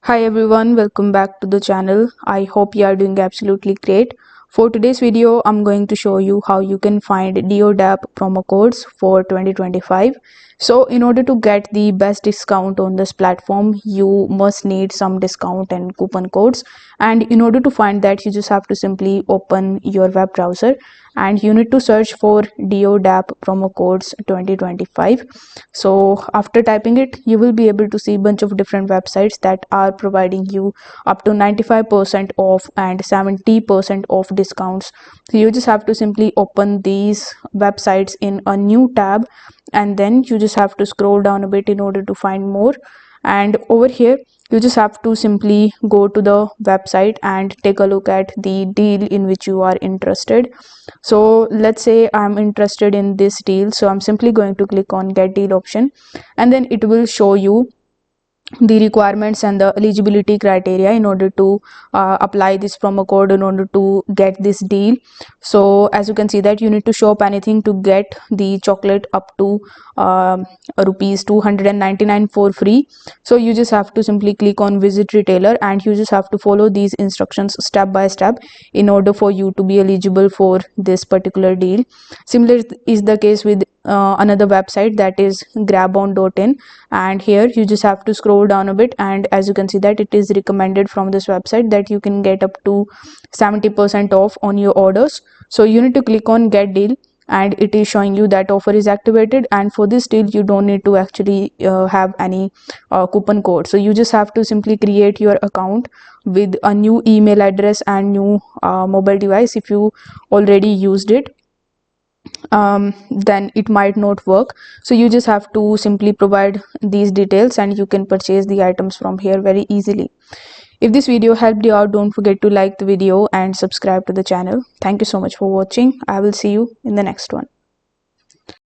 Hi everyone, welcome back to the channel. I hope you are doing absolutely great. For today's video, I'm going to show you how you can find Deodap promo codes for 2025. So in order to get the best discount on this platform, you must need some discount and coupon codes. And in order to find that, you just have to simply open your web browser and you need to search for Deodap promo codes 2025. So after typing it, you will be able to see a bunch of different websites that are providing you up to 95% off and 70% off discounts. So you just have to simply open these websites in a new tab, and then you just have to scroll down a bit in order to find more. And over here you just have to simply go to the website and take a look at the deal in which you are interested. So let's say I'm interested in this deal, so I'm simply going to click on get deal option, and then it will show you the requirements and the eligibility criteria in order to apply this promo code in order to get this deal. So as you can see that you need to show up anything to get the chocolate up to rupees 299 for free. So you just have to simply click on visit retailer and you just have to follow these instructions step by step in order for you to be eligible for this particular deal. Similar is the case with another website, that is grabon.in, and here you just have to scroll down a bit, and as you can see that it is recommended from this website that you can get up to 70% off on your orders. So you need to click on get deal and it is showing you that offer is activated, and for this deal you don't need to actually have any coupon code. So you just have to simply create your account with a new email address and new mobile device. If you already used it, then it might not work. So you just have to simply provide these details and you can purchase the items from here very easily. If this video helped you out, don't forget to like the video and subscribe to the channel. Thank you so much for watching. I will see you in the next one.